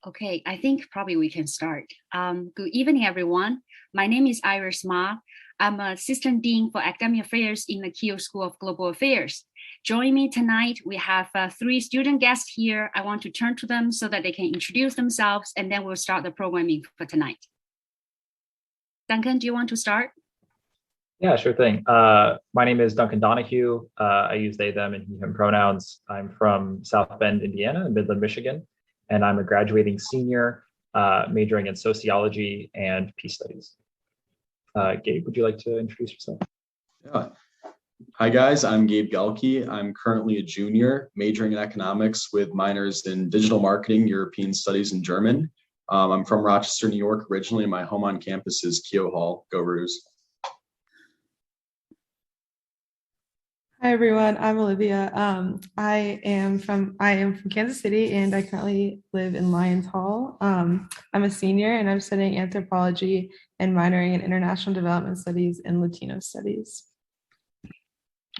Okay, I think probably we can start. Good evening, everyone. My name is Iris Ma. I'm Assistant Dean for Academic Affairs in the Keough School of Global Affairs. Joining me tonight, we have three student guests here. I want to turn to them so that they can introduce themselves, and then we'll start the programming for tonight. Duncan, do you want to start? Yeah, sure thing. My name is Duncan Donahue. I use they, them, and he, him pronouns. I'm from South Bend, Indiana, in Midland, Michigan, and I'm a graduating senior majoring in sociology and peace studies. Gabe, would you like to introduce yourself? Yeah. Hi, guys. I'm Gabe Gelke. I'm currently a junior majoring in economics with minors in digital marketing, European studies, and German. I'm from Rochester, New York originally, and my home on campus is Keough. Go Roos. Hi everyone, I'm Olivia. I am from Kansas City and I currently live in Lyons Hall. I'm a senior and I'm studying anthropology and minoring in international development studies and Latino studies.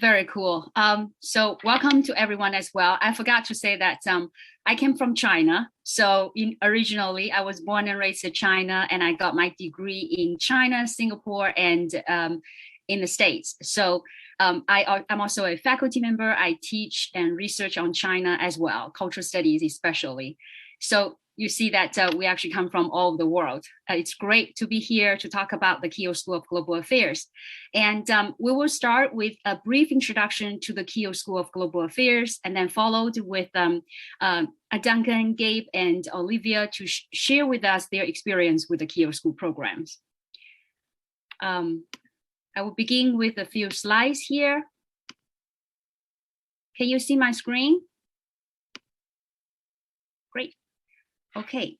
Very cool. So welcome to everyone as well. I forgot to say that I came from China. So originally I was born and raised in China, and I got my degree in China, Singapore, and in the States. So I'm also a faculty member. I teach and research on China as well, cultural studies especially. So you see that we actually come from all over the world. It's great to be here to talk about the Keough School of Global Affairs. And we will start with a brief introduction to the Keough School of Global Affairs, and then followed with Duncan, Gabe, and Olivia to share with us their experience with the Keough School programs. I will begin with a few slides here. Can you see my screen? Great. Okay.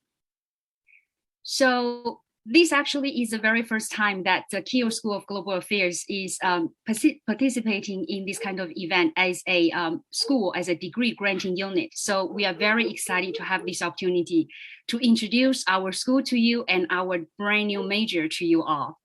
So this actually is the very first time that the Keough School of Global Affairs is participating in this kind of event as a school, as a degree granting unit. So we are very excited to have this opportunity to introduce our school to you and our brand new major to you all.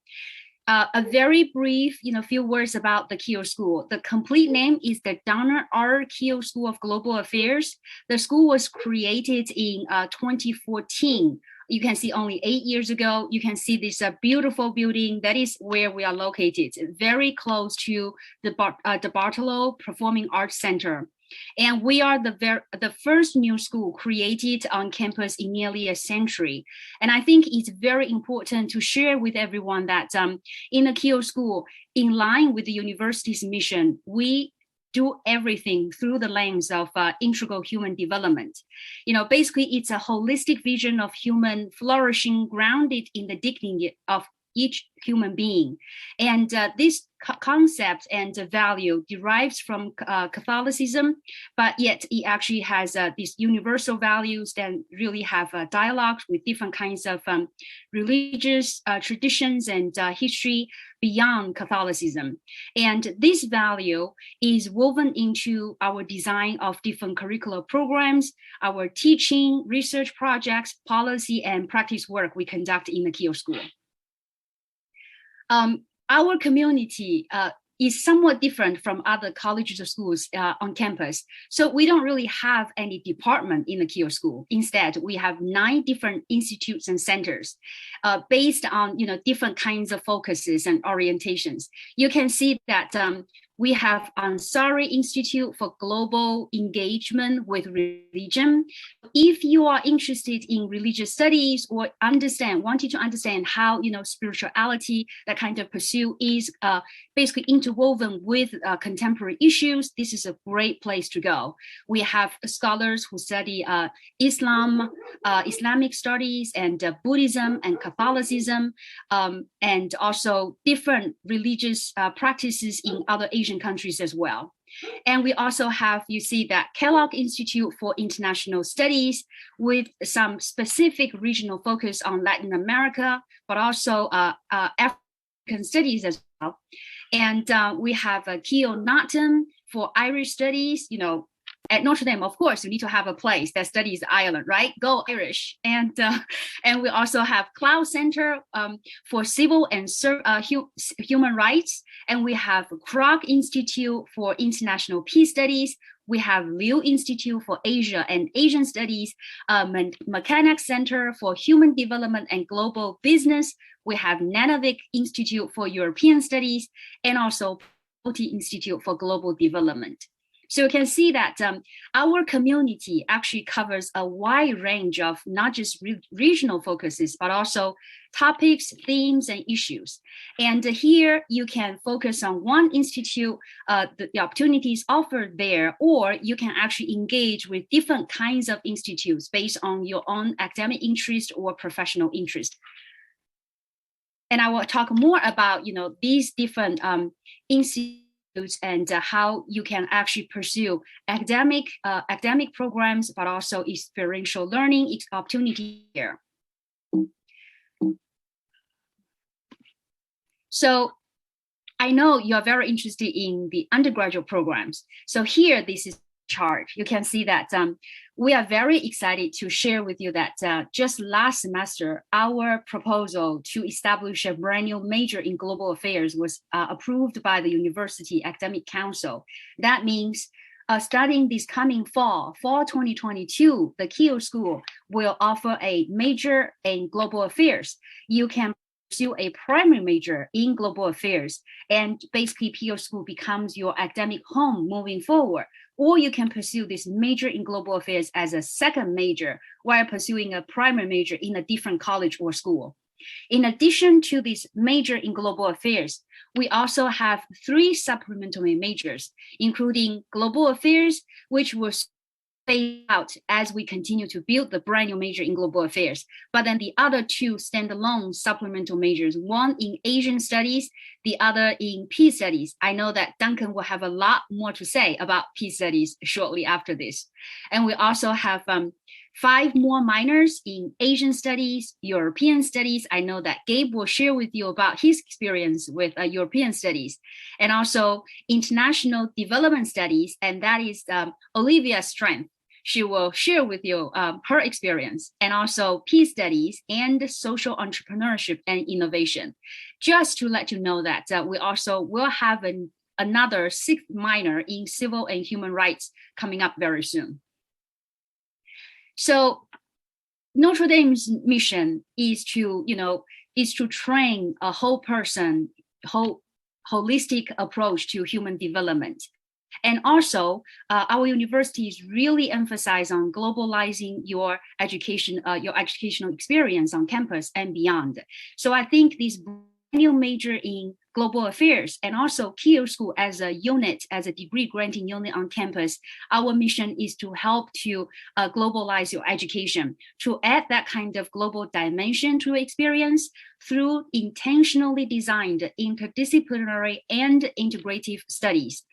A very brief, few words about the Keough School. The complete name is the Donald R. Keough School of Global Affairs. The school was created in 2014. You can see only 8 years ago. You can see this beautiful building. That is where we are located, very close to the Bartolo Performing Arts Center. And we are the first new school created on campus in nearly a century. And I think it's very important to share with everyone that in the Keough School, in line with the university's mission, we do everything through the lens of integral human development. Basically, it's a holistic vision of human flourishing grounded in the dignity of each human being. And this concept and value derives from Catholicism, but yet it actually has these universal values that really have dialogues with different kinds of religious traditions and history beyond Catholicism. And this value is woven into our design of different curricular programs, our teaching, research projects, policy, and practice work we conduct in the Keough School. Our community is somewhat different from other colleges or schools on campus. So we don't really have any department in the Keough School. Instead, we have 9 different institutes and centers based on different kinds of focuses and orientations. You can see that we have Ansari Institute for Global Engagement with Religion. If you are interested in religious studies or wanting to understand how spirituality, that kind of pursuit is basically interwoven with contemporary issues, this is a great place to go. We have scholars who study Islamic studies, and Buddhism and Catholicism, and also different religious practices in other Asian countries as well. And we also have, you see that Keough Institute for International Studies with some specific regional focus on Latin America, but also African studies as well. And we have Keough Natum for Irish studies. At Notre Dame, of course, you need to have a place that studies Ireland, right? Go Irish. And we also have Cloud Center for Civil and Human Rights. And we have Krog Institute for International Peace Studies. We have Liu Institute for Asia and Asian Studies, Mechanics Center for Human Development and Global Business. We have Nanovic Institute for European Studies, and also Multi Institute for Global Development. So you can see that our community actually covers a wide range of not just regional focuses, but also topics, themes, and issues. And here you can focus on one institute, the opportunities offered there, or you can actually engage with different kinds of institutes based on your own academic interest or professional interest. And I will talk more about, these different institutes and how you can actually pursue academic programs, but also experiential learning opportunity here. So I know you are very interested in the undergraduate programs. So here, this is chart. You can see that we are very excited to share with you that just last semester, our proposal to establish a brand new major in global affairs was approved by the University Academic Council. That means starting this coming fall 2022, the Keough School will offer a major in global affairs. You can pursue a primary major in global affairs, and basically Keough School becomes your academic home moving forward. Or you can pursue this major in global affairs as a second major while pursuing a primary major in a different college or school. In addition to this major in global affairs, we also have 3 supplementary majors, including global affairs, which was phased out as we continue to build the brand new major in global affairs. But then the other 2 standalone supplemental majors, one in Asian studies, the other in peace studies. I know that Duncan will have a lot more to say about peace studies shortly after this. And we also have 5 more minors in Asian studies, European studies. I know that Gabe will share with you about his experience with European studies, and also international development studies. And that is Olivia's strength. She will share with you her experience, and also peace studies and social entrepreneurship and innovation. Just to let you know that we also will have another 6th minor in civil and human rights coming up very soon. So Notre Dame's mission is to, train a whole person, holistic approach to human development. And also, our universities really emphasize on globalizing your education, your educational experience on campus and beyond. So I think this new major in global affairs and also Keough School as a unit, as a degree granting unit on campus, our mission is to help to globalize your education, to add that kind of global dimension to experience through intentionally designed interdisciplinary and integrative studies.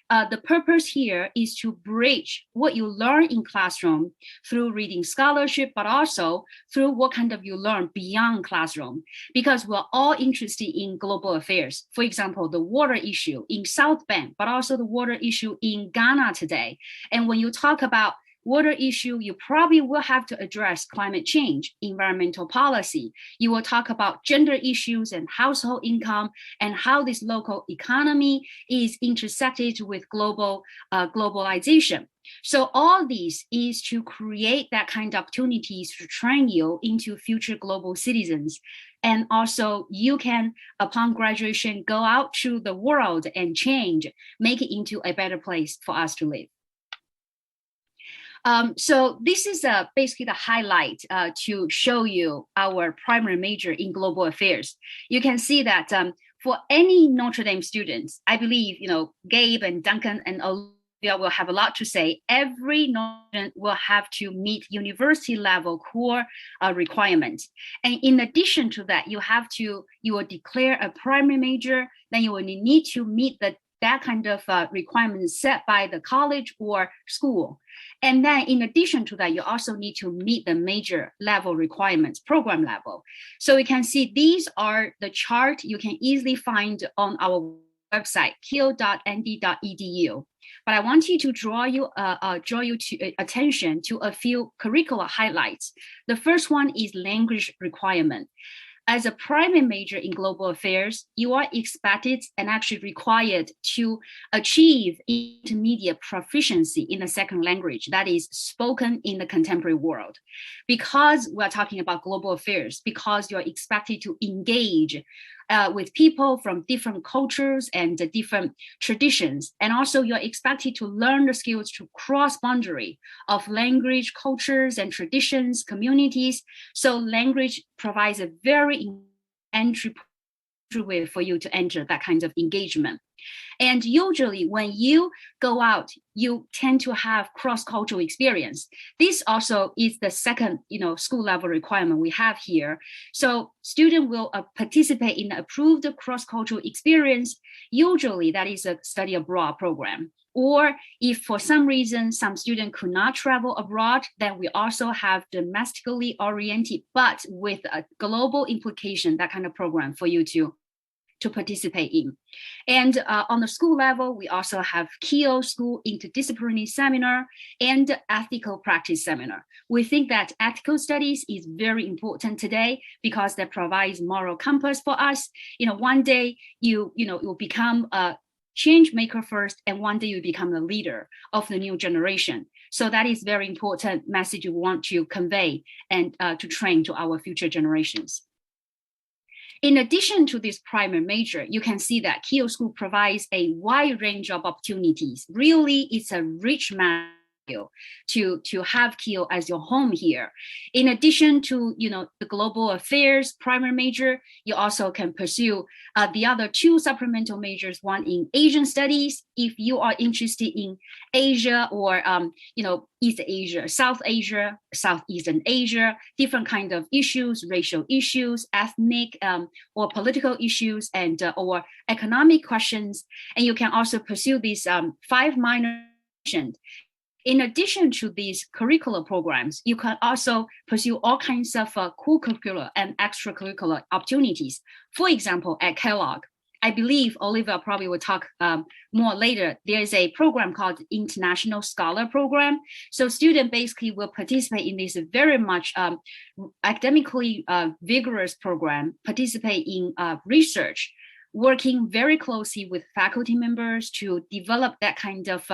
The purpose here is to bridge what you learn in classroom through reading scholarship, but also through what kind of you learn beyond classroom, because we're all interested in global affairs. For example, the water issue in South Bend, but also the water issue in Ghana today. And when you talk about water issue, you probably will have to address climate change, environmental policy. You will talk about gender issues and household income and how this local economy is intersected with globalization. So all these is to create that kind of opportunities to train you into future global citizens. And also you can, upon graduation, go out to the world and change, make it into a better place for us to live. So this is basically the highlight to show you our primary major in global affairs. You can see that for any Notre Dame students, I believe, Gabe and Duncan and Olivia will have a lot to say. Every Notre will have to meet university level core requirements. And in addition to that, you will declare a primary major, then you will need to meet that kind of requirements set by the college or school. And then in addition to that, you also need to meet the major level requirements, program level. So you can see these are the chart you can easily find on our website, keough.nd.edu. But I want you to draw you to attention to a few curricular highlights. The first one is language requirement. as a primary major in global affairs, you are expected and actually required to achieve intermediate proficiency in a second language that is spoken in the contemporary world. Because we're talking about global affairs, because you're expected to engage with people from different cultures and different traditions. And also you're expected to learn the skills to cross boundary of language, cultures, and traditions, communities. So language provides a very entry way for you to enter that kind of engagement. And usually when you go out, you tend to have cross-cultural experience. This also is the second, school level requirement we have here. So student will participate in the approved cross-cultural experience. Usually that is a study abroad program. Or if for some reason some student could not travel abroad, then we also have domestically oriented, but with a global implication, that kind of program for you to participate in. And on the school level, we also have Keough School Interdisciplinary Seminar and Ethical Practice Seminar. We think that ethical studies is very important today because that provides moral compass for us. One day you'll become a change maker first, and one day you become the leader of the new generation. So that is very important message we want to convey and to train to our future generations. In addition to this primary major, you can see that Keough School provides a wide range of opportunities. Really, it's a rich material to have Keough as your home here. In addition to the global affairs primary major, you also can pursue the other two supplemental majors, one in Asian studies, if you are interested in Asia or East Asia, South Asia, Southeastern Asia, different kind of issues, racial issues, ethnic or political issues, and or economic questions. And you can also pursue these 5 minors. In addition to these curricular programs, you can also pursue all kinds of co-curricular and extracurricular opportunities. For example, at Keough, I believe Olivia probably will talk more later. There is a program called International Scholar Program. So students basically will participate in this very much academically vigorous program, participate in research, working very closely with faculty members to develop that kind of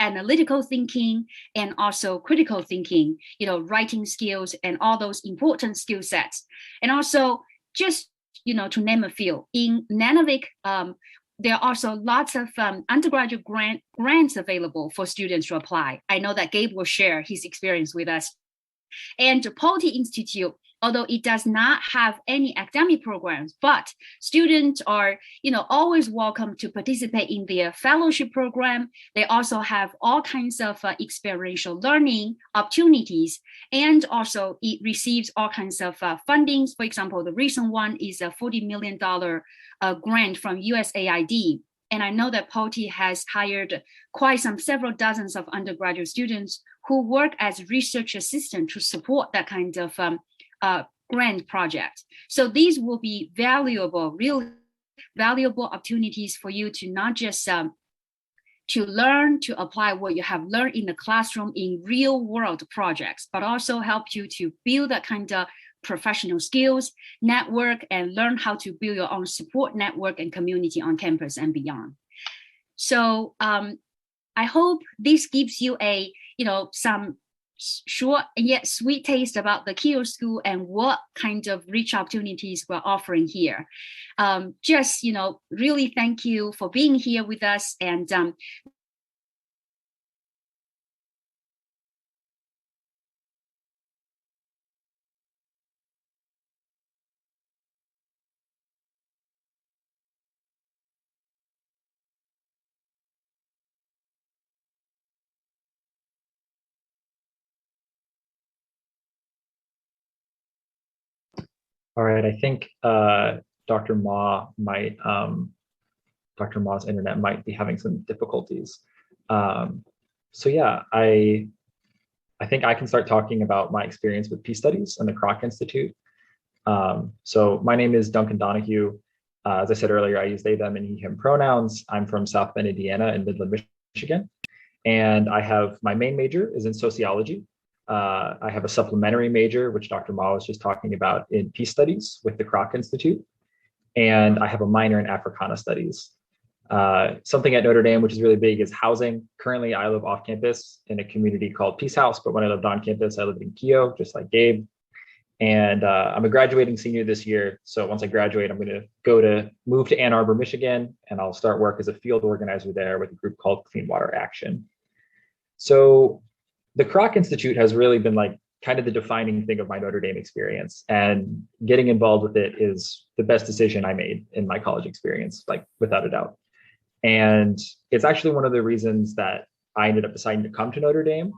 analytical thinking and also critical thinking, writing skills and all those important skill sets. And also just, to name a few, in Nunavik, there are also lots of undergraduate grants available for students to apply. I know that Gabe will share his experience with us. And the Polity Institute, although it does not have any academic programs, but students are, always welcome to participate in their fellowship program. They also have all kinds of experiential learning opportunities, and also it receives all kinds of fundings. For example, the recent one is a $40 million grant from USAID. And I know that Polity has hired several dozens of undergraduate students who work as research assistants to support that kind of grant project. So these will be really valuable opportunities for you to not just to learn, to apply what you have learned in the classroom in real world projects, but also help you to build that kind of professional skills, network, and learn how to build your own support network and community on campus and beyond. So I hope this gives you some short and yet sweet taste about the Keough School and what kind of rich opportunities we're offering here. Really thank you for being here with us. And All right, I think Dr. Ma's internet might be having some difficulties. So yeah, I think I can start talking about my experience with peace studies and the Kroc Institute. So my name is Duncan Donahue. As I said earlier, I use they, them, and he, him pronouns. I'm from South Bend, Indiana, in Midland, Michigan. And I have my main major is in sociology. I have a supplementary major, which Dr. Ma was just talking about, in peace studies with the Keough Institute. And I have a minor in Africana studies. Something at Notre Dame, which is really big, is housing. Currently, I live off campus in a community called Peace House, but when I lived on campus, I lived in Keough, just like Gabe. And I'm a graduating senior this year. So once I graduate, I'm going to move to Ann Arbor, Michigan, and I'll start work as a field organizer there with a group called Clean Water Action. So the Keough Institute has really been like kind of the defining thing of my Notre Dame experience, and getting involved with it is the best decision I made in my college experience, like without a doubt. And it's actually one of the reasons that I ended up deciding to come to Notre Dame,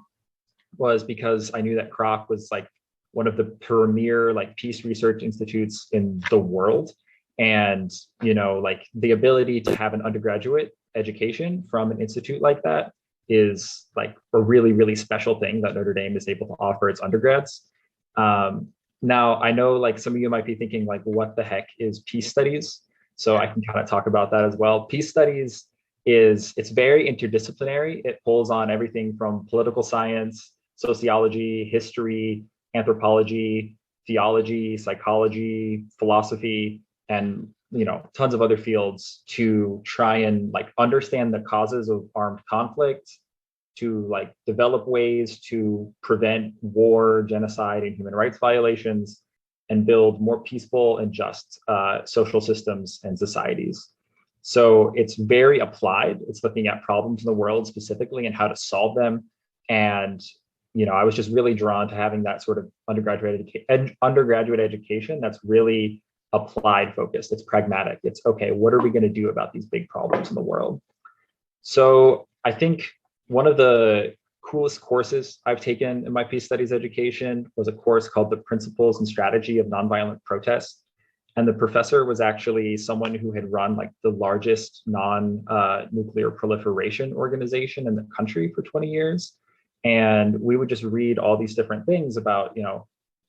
was because I knew that Keough was like one of the premier like peace research institutes in the world. And, you know, like the ability to have an undergraduate education from an institute like that is like a really, really special thing that Notre Dame is able to offer its undergrads. Now, I know like some of you might be thinking like, what the heck is peace studies? So I can kind of talk about that as well. Peace studies it's very interdisciplinary. It pulls on everything from political science, sociology, history, anthropology, theology, psychology, philosophy, and tons of other fields to try and like understand the causes of armed conflict, to like develop ways to prevent war, genocide, and human rights violations, and build more peaceful and just social systems and societies. So it's very applied. It's looking at problems in the world specifically and how to solve them. And I was just really drawn to having that sort of undergraduate education that's really applied focused. It's pragmatic. It's okay, what are we going to do about these big problems in the world? So I think one of the coolest courses I've taken in my peace studies education was a course called The Principles and Strategy of Nonviolent Protest. And the professor was actually someone who had run like the largest non-nuclear proliferation organization in the country for 20 years. And we would just read all these different things about,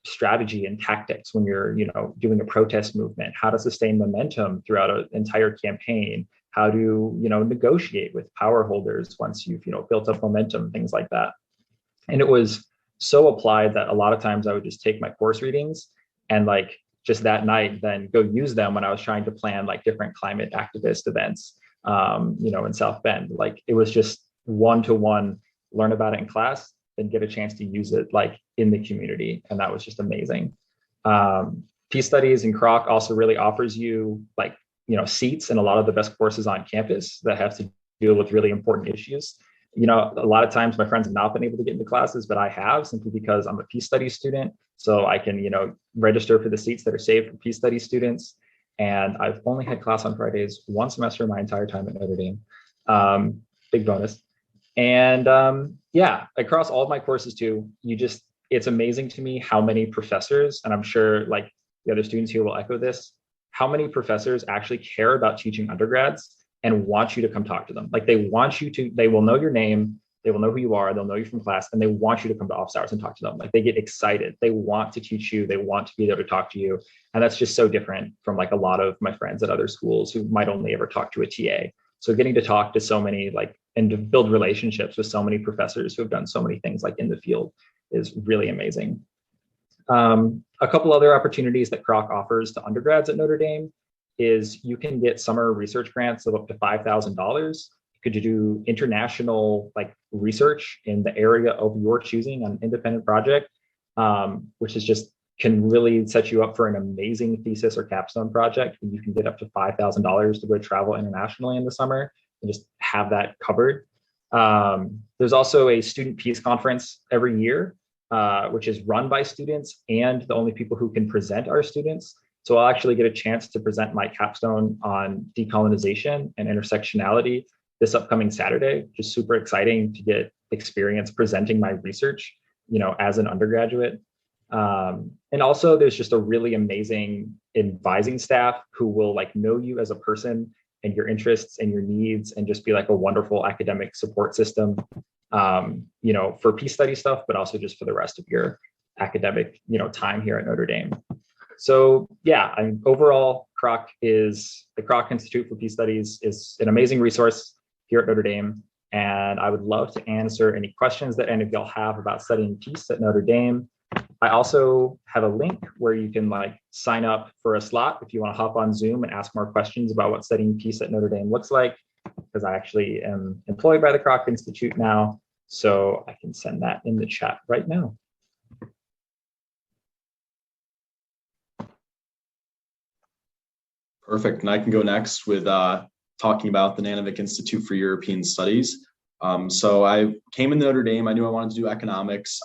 strategy and tactics when you're, doing a protest movement, how to sustain momentum throughout an entire campaign, how to, negotiate with power holders once you've, built up momentum, things like that. And it was so applied that a lot of times I would just take my course readings and like just that night then go use them when I was trying to plan like different climate activist events, in South Bend. Like it was just one-to-one, learn about it in class, then get a chance to use it like in the community. And that was just amazing. Peace studies in Keough also really offers you like, seats in a lot of the best courses on campus that have to deal with really important issues. A lot of times my friends have not been able to get into classes, but I have, simply because I'm a peace studies student. So I can, register for the seats that are saved for peace studies students. And I've only had class on Fridays one semester my entire time at Notre Dame. Big bonus. And across all of my courses too, it's amazing to me how many professors, and I'm sure like the other students here will echo this, how many professors actually care about teaching undergrads and want you to come talk to them. Like they will know your name, they will know who you are, they'll know you from class, and they want you to come to office hours and talk to them. Like they get excited, they want to teach you, they want to be there to talk to you. And that's just so different from like a lot of my friends at other schools who might only ever talk to a TA. So getting to talk to so many and to build relationships with so many professors who have done so many things like in the field is really amazing. A couple other opportunities that Keough offers to undergrads at Notre Dame is you can get summer research grants of up to $5,000. Could you do international research in the area of your choosing on an independent project, which is just can really set you up for an amazing thesis or capstone project. You can get up to $5,000 to go travel internationally in the summer and just have that covered. There's also a student peace conference every year, which is run by students, and the only people who can present are students. So I'll actually get a chance to present my capstone on decolonization and intersectionality this upcoming Saturday, which is super exciting to get experience presenting my research, as an undergraduate. And also there's just a really amazing advising staff who will know you as a person and your interests and your needs, and just be like a wonderful academic support system, for peace study stuff, but also just for the rest of your academic, time here at Notre Dame. So yeah, overall, the Keough Institute for Peace Studies is an amazing resource here at Notre Dame. and I would love to answer any questions that any of y'all have about studying peace at Notre Dame. I also have a link where you can sign up for a slot if you want to hop on Zoom and ask more questions about what studying peace at Notre Dame looks like, because I actually am employed by the Kroc Institute now, so I can send that in the chat right now. Perfect. And I can go next with talking about the Nanovic Institute for European Studies. So I came into Notre Dame. I knew I wanted to do economics.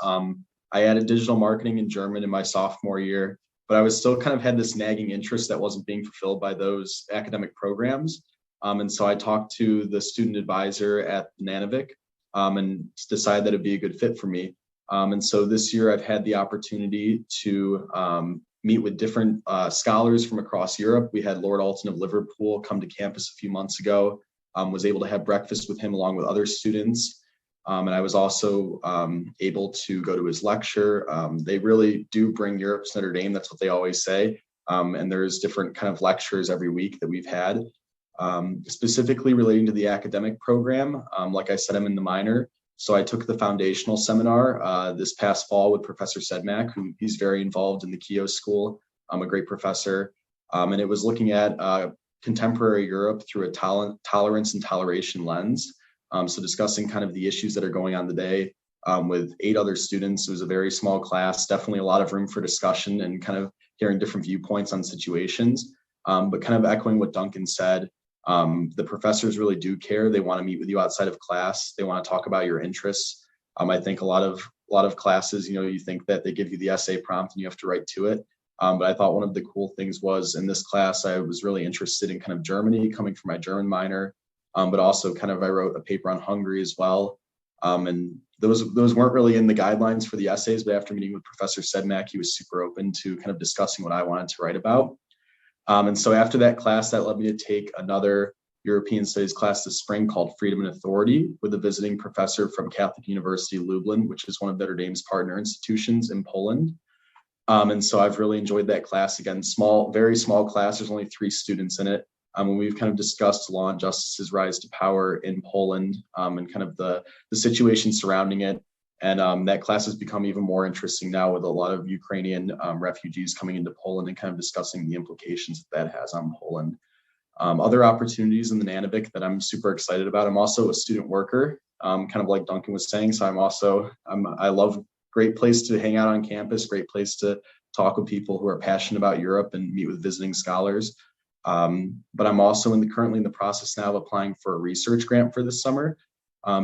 I added digital marketing and German in my sophomore year, but I was still kind of had this nagging interest that wasn't being fulfilled by those academic programs. And so I talked to the student advisor at Nanovic and decided that it'd be a good fit for me. And so this year I've had the opportunity to meet with different scholars from across Europe. We had Lord Alton of Liverpool come to campus a few months ago, was able to have breakfast with him along with other students. And I was also able to go to his lecture. They really do bring Europe to Notre Dame. That's what they always say. And there's different kind of lectures every week that we've had. Specifically relating to the academic program, like I said, I'm in the minor. So I took the foundational seminar this past fall with Professor Sedmak, who he's very involved in the Keough School, a great professor. And it was looking at contemporary Europe through a tolerance and toleration lens. So discussing kind of the issues that are going on today with 8 other students. It was a very small class, definitely a lot of room for discussion and kind of hearing different viewpoints on situations. But kind of echoing what Duncan said, the professors really do care. They want to meet with you outside of class. They want to talk about your interests. I think a lot of classes, you think that they give you the essay prompt and you have to write to it. But I thought one of the cool things was in this class, I was really interested in kind of Germany, coming from my German minor, but also kind of I wrote a paper on Hungary as well. And those weren't really in the guidelines for the essays, but after meeting with Professor Sedmak, he was super open to kind of discussing what I wanted to write about. And so after that class, that led me to take another European Studies class this spring called Freedom and Authority with a visiting professor from Catholic University Lublin, which is one of Notre Dame's partner institutions in Poland. And so I've really enjoyed that class. Again, very small class. There's only 3 students in it. And we've kind of discussed law and justice's rise to power in Poland and kind of the situation surrounding it. And that class has become even more interesting now with a lot of Ukrainian refugees coming into Poland and kind of discussing the implications that has on Poland. Other opportunities in the Nanovic that I'm super excited about. I'm also a student worker, kind of like Duncan was saying. So I love great place to hang out on campus, great place to talk with people who are passionate about Europe and meet with visiting scholars. But I'm also currently in the process now of applying for a research grant for this summer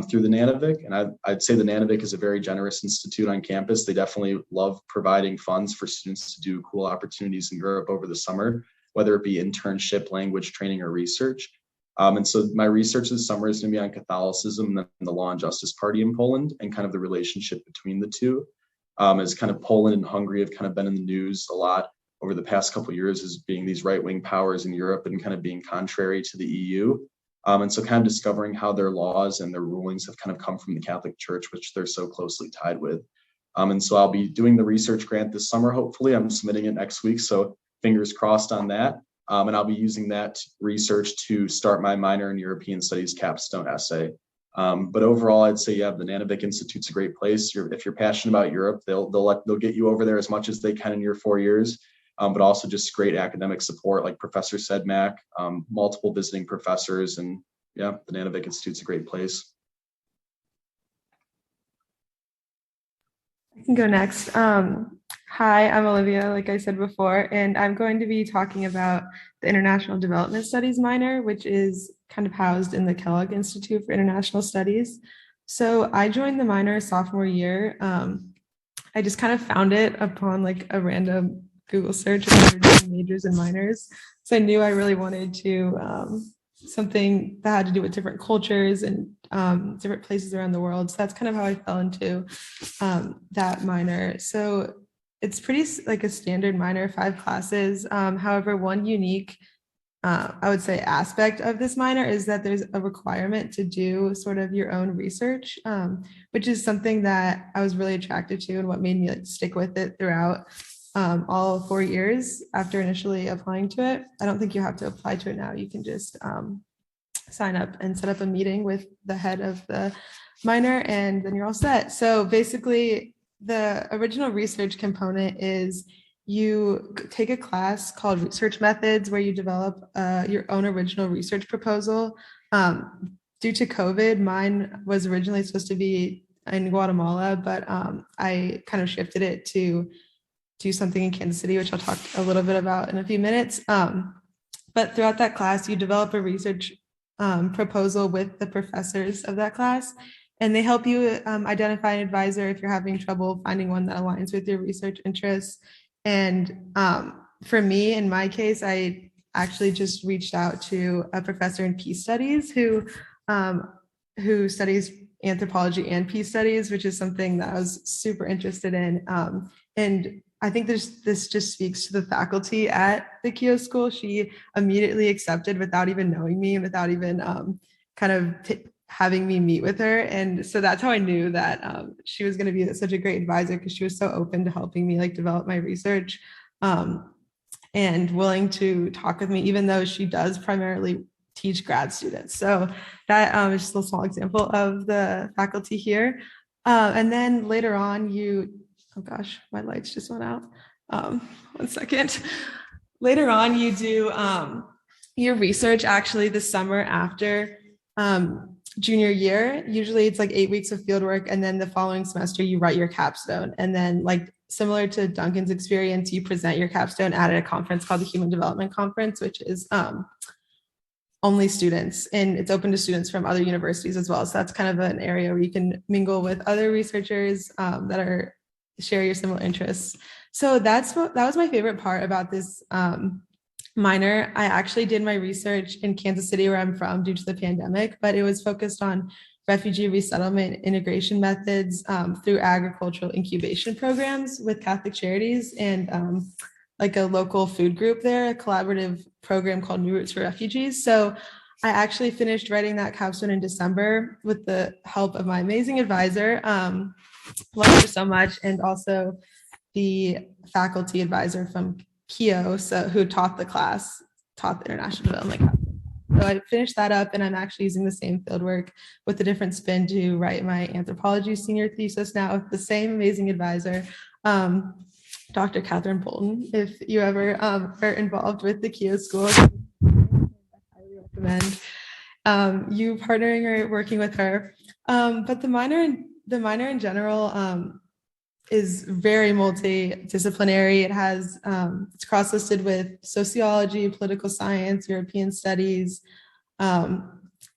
through the Nanovic. And I'd say the Nanovic is a very generous institute on campus. They definitely love providing funds for students to do cool opportunities in Europe over the summer, whether it be internship, language training, or research. And so my research this summer is going to be on Catholicism and the Law and Justice Party in Poland and kind of the relationship between the two. As kind of Poland and Hungary have kind of been in the news a lot over the past couple of years as being these right-wing powers in Europe and kind of being contrary to the EU. And so kind of discovering how their laws and their rulings have kind of come from the Catholic Church, which they're so closely tied with. And so I'll be doing the research grant this summer, hopefully. I'm submitting it next week, so fingers crossed on that. And I'll be using that research to start my minor in European Studies capstone essay. But overall, I'd say, the Nanovic Institute's a great place. If you're passionate about Europe, they'll get you over there as much as they can in your 4 years. But also just great academic support like Professor Sedmak, multiple visiting professors, and the Nanovic Institute's a great place. I can go next. Hi, I'm Olivia, like I said before, and I'm going to be talking about the International Development Studies minor, which is kind of housed in the Keough Institute for International Studies. So I joined the minor sophomore year. I just kind of found it upon a random Google search of majors and minors. So I knew I really wanted to something that had to do with different cultures and different places around the world. So that's kind of how I fell into that minor. So it's pretty a standard minor, 5 classes. However, one unique, I would say, aspect of this minor is that there's a requirement to do sort of your own research, which is something that I was really attracted to and what made me stick with it throughout all 4 years after initially applying to it. I don't think you have to apply to it now. You can just sign up and set up a meeting with the head of the minor, and then you're all set. So basically, the original research component is you take a class called Research Methods where you develop your own original research proposal. Due to COVID, mine was originally supposed to be in Guatemala, but I kind of shifted it to do something in Kansas City, which I'll talk a little bit about in a few minutes. But throughout that class, you develop a research proposal with the professors of that class, and they help you identify an advisor if you're having trouble finding one that aligns with your research interests. And for me, in my case, I actually just reached out to a professor in peace studies who studies anthropology and peace studies, which is something that I was super interested in. And I think this just speaks to the faculty at the Keough School. She immediately accepted without even knowing me and without even having me meet with her. And so that's how I knew that she was going to be such a great advisor, because she was so open to helping me like develop my research and willing to talk with me, even though she does primarily teach grad students. So that is just a small example of the faculty here. And then later on, oh gosh, my lights just went out. 1 second. Later on, you do your research actually the summer after junior year. Usually it's like 8 weeks of field work, and then the following semester you write your capstone. And then, like similar to Duncan's experience, you present your capstone at a conference called the Human Development Conference, which is only students, and it's open to students from other universities as well. So that's kind of an area where you can mingle with other researchers that share your similar interests. So that was my favorite part about this minor. I actually did my research in Kansas City, where I'm from, due to the pandemic, but it was focused on refugee resettlement integration methods through agricultural incubation programs with Catholic Charities and like a local food group there, a collaborative program called New Roots for Refugees. So I actually finished writing that capstone in December with the help of my amazing advisor. Love her so much. And also the faculty advisor from Keough, who taught the international development class. So I finished that up, and I'm actually using the same fieldwork with a different spin to write my anthropology senior thesis now with the same amazing advisor, Dr. Catherine Bolton. If you ever are involved with the Keough School, I highly recommend you partnering or working with her. But the minor in general is very multidisciplinary. It has it's cross-listed with sociology, political science, European studies,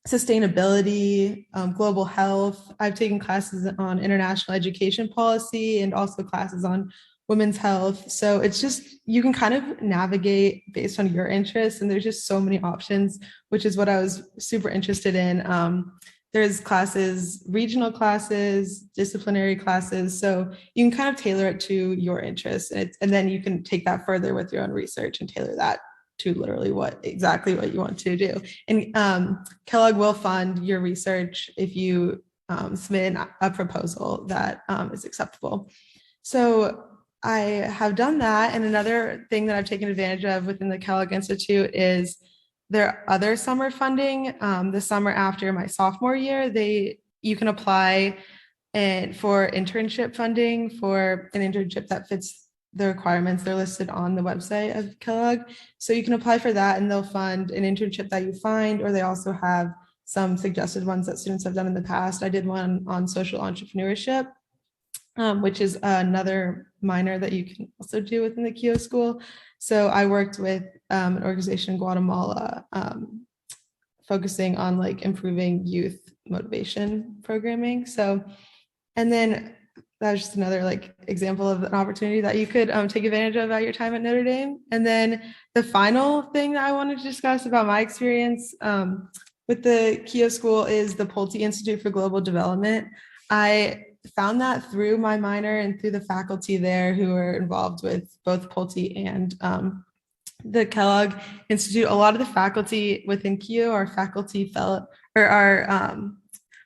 sustainability, global health. I've taken classes on international education policy and also classes on women's health. So it's just, you can kind of navigate based on your interests, and there's just so many options, which is what I was super interested in. There's classes, regional classes, disciplinary classes. So you can kind of tailor it to your interests, and then you can take that further with your own research and tailor that to literally exactly what you want to do. And Keough will fund your research if you submit a proposal that is acceptable. So I have done that. And another thing that I've taken advantage of within the Keough Institute is their other summer funding. The summer after my sophomore year, you can apply for internship funding for an internship that fits the requirements. They're listed on the website of Keough. So you can apply for that, and they'll fund an internship that you find, or they also have some suggested ones that students have done in the past. I did one on social entrepreneurship, which is another minor that you can also do within the Keough School. So I worked with an organization in Guatemala focusing on like improving youth motivation programming. So, and then that was just another like example of an opportunity that you could take advantage of at your time at Notre Dame. And then the final thing that I wanted to discuss about my experience with the Keough School is the Pulte Institute for Global Development. I found that through my minor and through the faculty there who are involved with both Pulte and the Keough Institute. A lot of the faculty within Keough are faculty fellow or are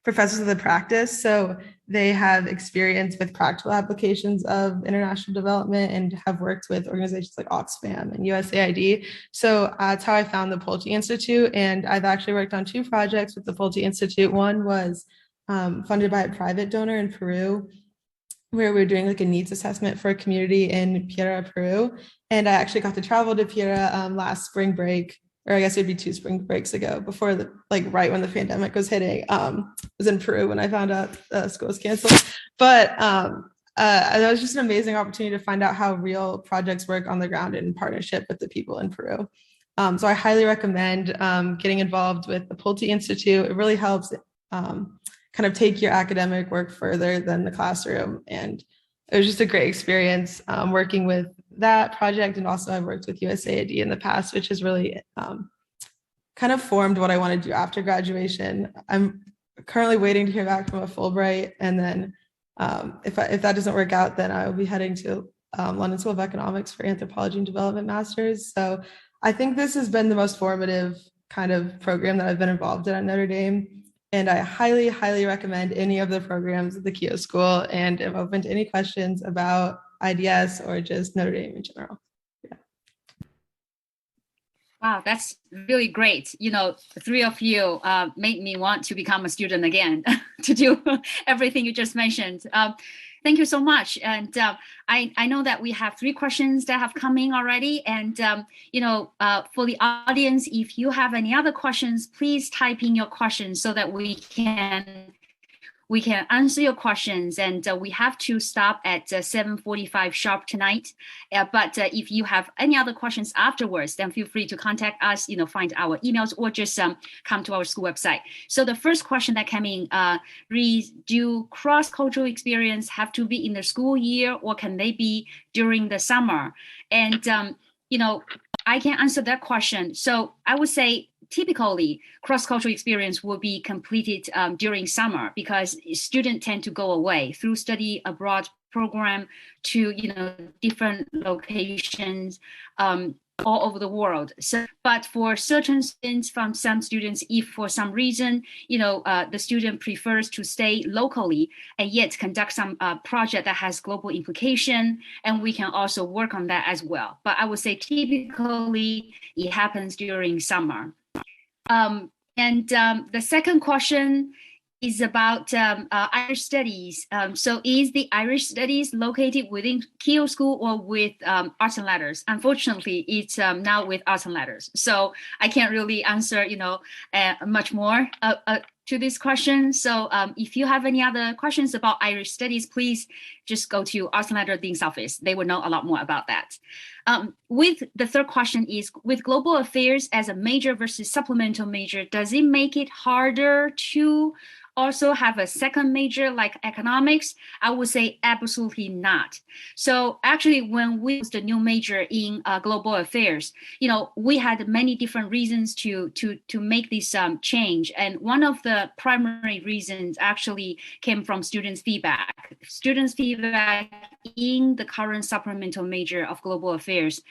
professors of the practice. So they have experience with practical applications of international development and have worked with organizations like Oxfam and USAID. So that's how I found the Pulte Institute. And I've actually worked on 2 projects with the Pulte Institute. One was funded by a private donor in Peru, where we were doing like a needs assessment for a community in Piura, Peru. And I actually got to travel to Piura last spring break, or I guess it'd be 2 spring breaks ago, before the right when the pandemic was hitting. Was in Peru when I found out school was canceled. But that was just an amazing opportunity to find out how real projects work on the ground in partnership with the people in Peru. So I highly recommend getting involved with the Pulte Institute. It really helps kind of take your academic work further than the classroom. And it was just a great experience working with that project. And also I've worked with USAID in the past, which has really kind of formed what I want to do after graduation. I'm currently waiting to hear back from a Fulbright. And then if that doesn't work out, then I will be heading to London School of Economics for Anthropology and Development Masters. So I think this has been the most formative kind of program that I've been involved in at Notre Dame. And I highly, highly recommend any of the programs at the Keough School, and am open to any questions about IDS or just Notre Dame in general. Yeah. Wow, that's really great. The 3 of you made me want to become a student again to do everything you just mentioned. Thank you so much. And I know that we have 3 questions that have come in already. And, for the audience, if you have any other questions, please type in your questions so that we can answer your questions. And we have to stop at 7:45 sharp tonight. But if you have any other questions afterwards, then feel free to contact us, find our emails, or just come to our school website. So the first question that came in reads, do cross-cultural experience have to be in the school year, or can they be during the summer? And, I can answer that question. So I would say, typically, cross-cultural experience will be completed during summer, because students tend to go away through study abroad program to different locations all over the world. So, but for certain students, from some students, if for some reason the student prefers to stay locally and yet conduct some project that has global implication, and we can also work on that as well. But I would say typically it happens during summer. The second question is about Irish studies. So is the Irish studies located within Keough School or with arts and letters? Unfortunately, it's now with arts and letters. So I can't really answer, much more to this question. So if you have any other questions about Irish studies, please just go to Arts and Letters Dean's office. They will know a lot more about that. With the third question is, with global affairs as a major versus supplemental major, does it make it harder to also have a second major like economics? I would say absolutely not. So actually, when we was the new major in global affairs, we had many different reasons to make this change. And one of the primary reasons actually came from students' feedback. Students' feedback in the current supplemental major of global affairs,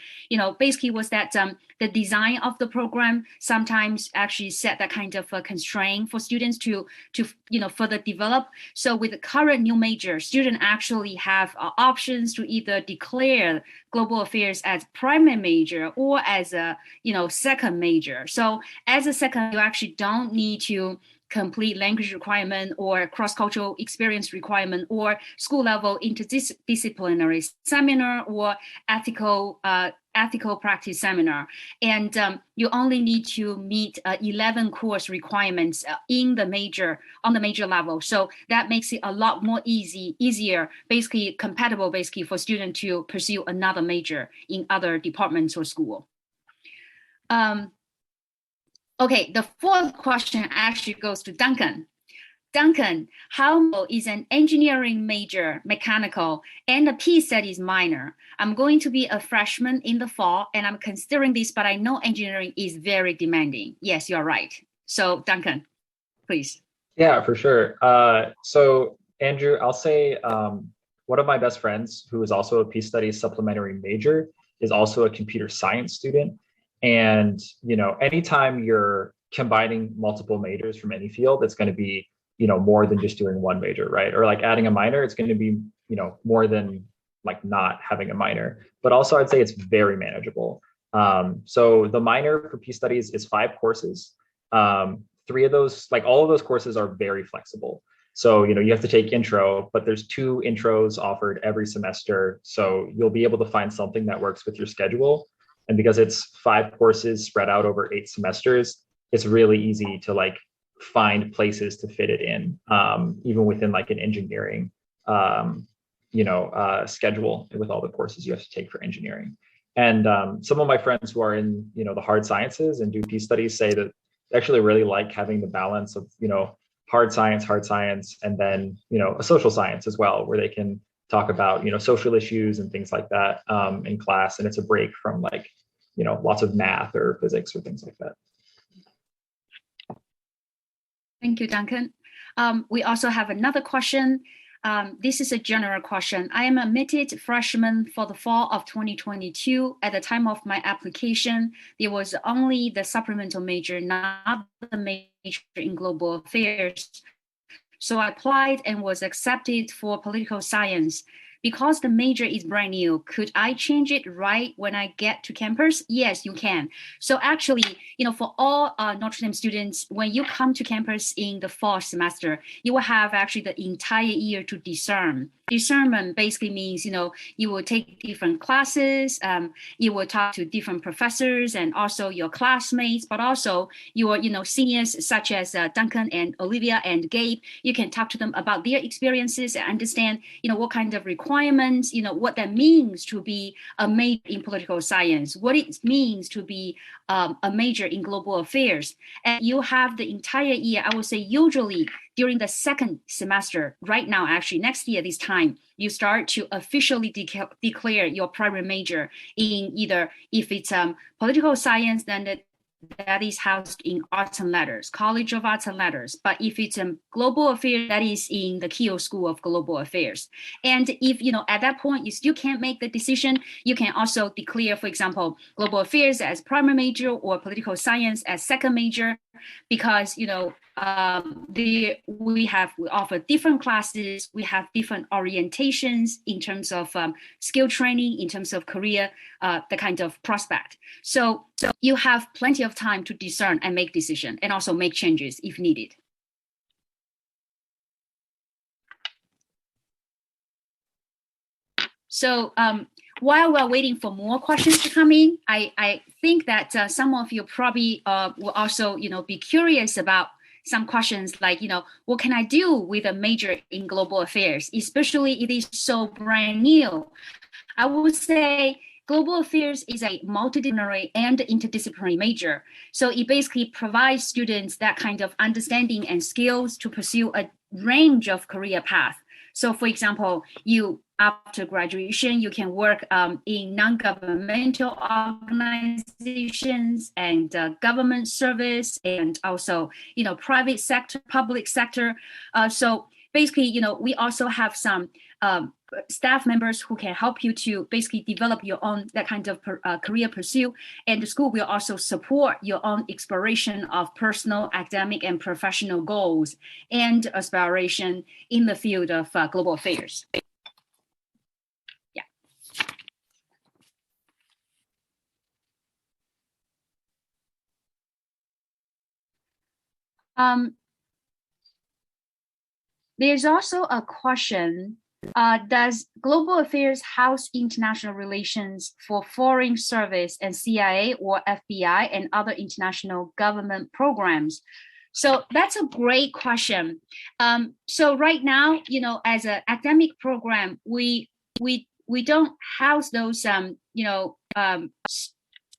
basically was that the design of the program sometimes actually set that kind of a constraint for students to further develop. So with the current new major, students actually have options to either declare global affairs as primary major or as a second major. So as a second, you actually don't need to complete language requirement or cross-cultural experience requirement or school level interdisciplinary seminar or ethical practice seminar. And you only need to meet 11 course requirements on the major level. So that makes it a lot more easier, basically compatible for students to pursue another major in other departments or school. Okay, the fourth question actually goes to Duncan. Duncan, how is an engineering major, mechanical, and a P studies minor? I'm going to be a freshman in the fall, and I'm considering this, but I know engineering is very demanding. Yes, you're right. So Duncan, please. Yeah, for sure. So Andrew, I'll say one of my best friends, who is also a Peace Studies supplementary major, is also a computer science student. And anytime you're combining multiple majors from any field, it's going to be more than just doing one major, right? Or like adding a minor, it's going to be, more than like not having a minor. But also I'd say it's very manageable. So the minor for peace studies is 5 courses. 3 of those, like all of those courses are very flexible. So, you have to take intro, but there's 2 intros offered every semester. So you'll be able to find something that works with your schedule. And because it's 5 courses spread out over 8 semesters, it's really easy to like find places to fit it in, even within like an engineering, schedule with all the courses you have to take for engineering. And some of my friends who are in, the hard sciences and do peace studies say that they actually really like having the balance of, hard science, and then, a social science as well, where they can talk about, social issues and things like that in class. And it's a break from like, lots of math or physics or things like that. Thank you, Duncan. We also have another question. This is a general question. I am admitted freshman for the fall of 2022. At the time of my application, there was only the supplemental major, not the major in global affairs. So I applied and was accepted for political science. Because the major is brand new, could I change it right when I get to campus? Yes, you can. So actually, for all Notre Dame students, when you come to campus in the fall semester, you will have actually the entire year to discern. Discernment basically means, you will take different classes, you will talk to different professors and also your classmates, but also your, seniors such as Duncan and Olivia and Gabe. You can talk to them about their experiences and understand, what kind of requirements, what that means to be a major in political science, what it means to be a major in global affairs. And you have the entire year, I would say usually during the second semester, right now, actually next year, this time, you start to officially declare your primary major in either, if it's political science, then that is housed in Arts and Letters, College of Arts and Letters. But if it's global affairs, that is in the Keough School of Global Affairs. And if, at that point, you still can't make the decision, you can also declare, for example, global affairs as primary major or political science as second major, because, we offer different classes, we have different orientations in terms of skill training, in terms of career, the kind of prospect. So you have plenty of time to discern and make decision, and also make changes if needed. So while we're waiting for more questions to come in, I think that some of you probably will also, be curious about some questions like, what can I do with a major in global affairs, especially it is so brand new? I would say global affairs is a multidisciplinary and interdisciplinary major. So it basically provides students that kind of understanding and skills to pursue a range of career paths. So for example, after graduation, you can work in non-governmental organizations and government service, and also, private sector, public sector. So basically, we also have some staff members who can help you to basically develop your own that kind of career pursuit. And the school will also support your own exploration of personal, academic, and professional goals and aspiration in the field of global affairs. There's also a question, does global affairs house international relations for foreign service and CIA or FBI and other international government programs? So that's a great question. So right now, as an academic program, we don't house those,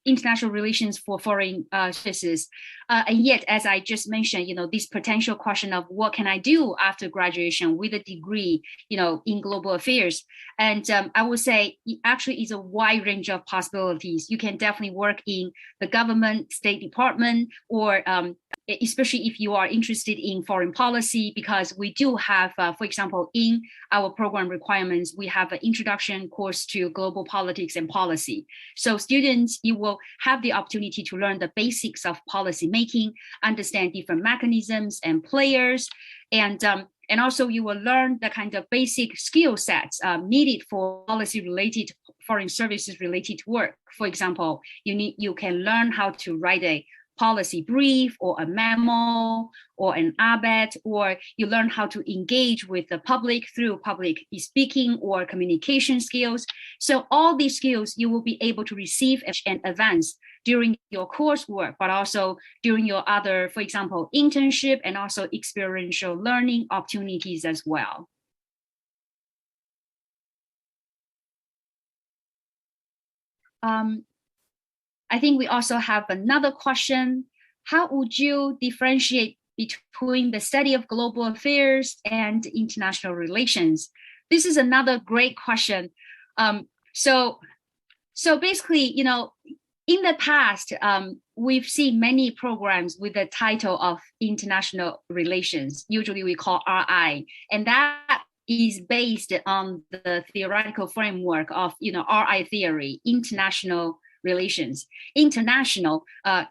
international relations for foreign services. And yet, as I just mentioned, this potential question of what can I do after graduation with a degree, in global affairs. And I would say it actually is a wide range of possibilities. You can definitely work in the government, State Department, or especially if you are interested in foreign policy, because we do have, for example, in our program requirements, we have an introduction course to global politics and policy. So students, you will will have the opportunity to learn the basics of policy making, understand different mechanisms and players, and also you will learn the kind of basic skill sets needed for policy related, foreign services related work. For example, you can learn how to write a policy brief or a memo or an op-ed, or you learn how to engage with the public through public speaking or communication skills. So all these skills you will be able to receive and advance during your coursework, but also during your other, for example, internship and also experiential learning opportunities as well. I think we also have another question. How would you differentiate between the study of global affairs and international relations? This is another great question. So basically, you know, in the past, we've seen many programs with the title of international relations. Usually we call RI, and that is based on the theoretical framework of, you know, RI theory, international relations. International,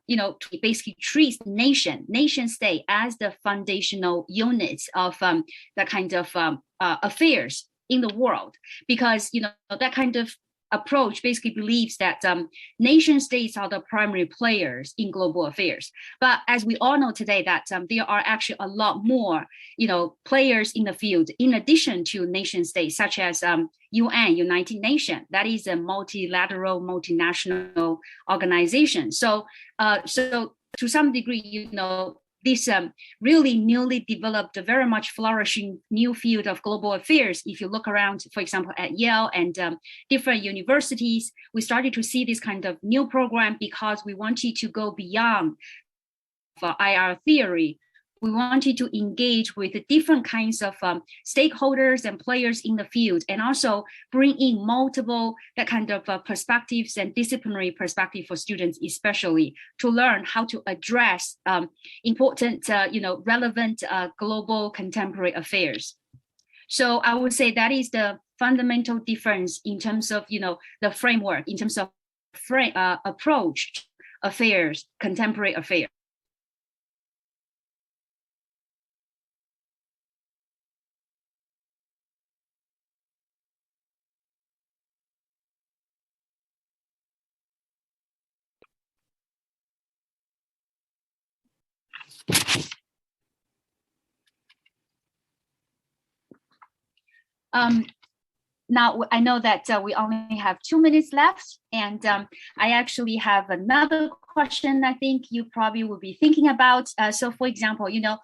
you know, basically treats nation state as the foundational units of that kind of affairs in the world, because, you know, that kind of approach basically believes that nation states are the primary players in global affairs. But as we all know today, that there are actually a lot more, you know, players in the field in addition to nation states, such as UN, United Nations. That is a multilateral, multinational organization. So to some degree, you know, this really newly developed, very much flourishing new field of global affairs. If you look around, for example, at Yale and different universities, we started to see this kind of new program because we wanted to go beyond IR theory. We wanted to engage with the different kinds of stakeholders and players in the field, and also bring in multiple that kind of perspectives and disciplinary perspective for students, especially to learn how to address important, you know, relevant global contemporary affairs. So I would say that is the fundamental difference in terms of, you know, the framework, in terms of approach affairs, contemporary affairs. Now, I know that we only have 2 minutes left, and I actually have another question I think you probably will be thinking about. So for example, you know,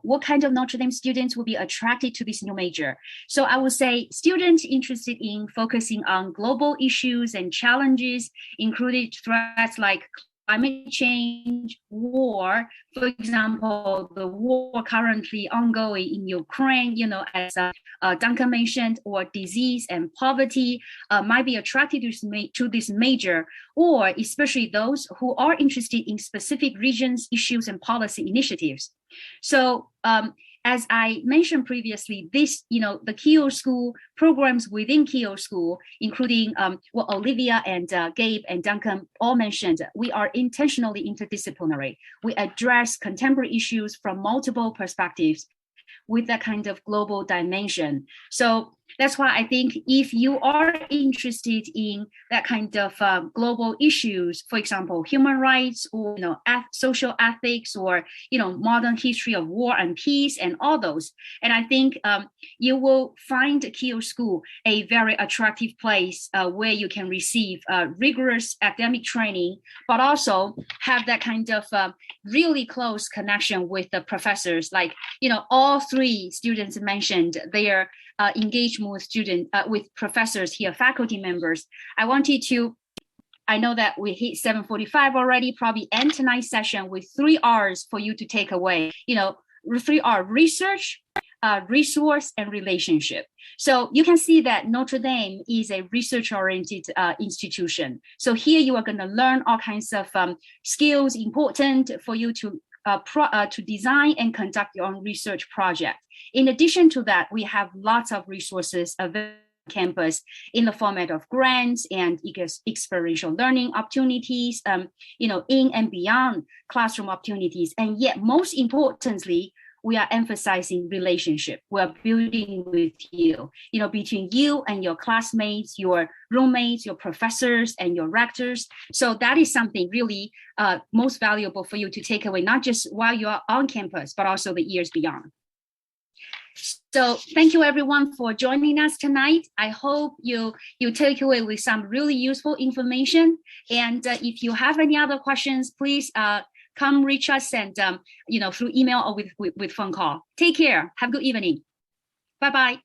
what kind of Notre Dame students will be attracted to this new major? So I would say students interested in focusing on global issues and challenges, including threats like climate change, war, for example, the war currently ongoing in Ukraine, you know, as Duncan mentioned, or disease and poverty might be attracted to this major, or especially those who are interested in specific regions, issues, and policy initiatives. So as I mentioned previously, this, you know, the Keough School programs within Keough School, including what Olivia and Gabe and Duncan all mentioned, we are intentionally interdisciplinary. We address contemporary issues from multiple perspectives with that kind of global dimension. So that's why I think if you are interested in that kind of global issues, for example, human rights, or, you know, social ethics, or, you know, modern history of war and peace and all those, and I think you will find Keough School a very attractive place where you can receive rigorous academic training, but also have that kind of really close connection with the professors. Like, you know, all three students mentioned their engagement with professors here, faculty members. I know that we hit 7:45 already, probably end tonight's session with 3 R's for you to take away. You know, 3 R: research, resource, and relationship. So you can see that Notre Dame is a research-oriented institution. So here you are going to learn all kinds of skills important for you to design and conduct your own research project. In addition to that, we have lots of resources available campus in the format of grants and experiential learning opportunities, in and beyond classroom opportunities. And yet, most importantly, we are emphasizing relationship. We're building with you, between you and your classmates, your roommates, your professors, and your rectors. So that is something really most valuable for you to take away, not just while you are on campus, but also the years beyond. So thank you everyone for joining us tonight. I hope you take away with some really useful information. And if you have any other questions, please come reach us and through email or with phone call. Take care. Have a good evening. Bye-bye.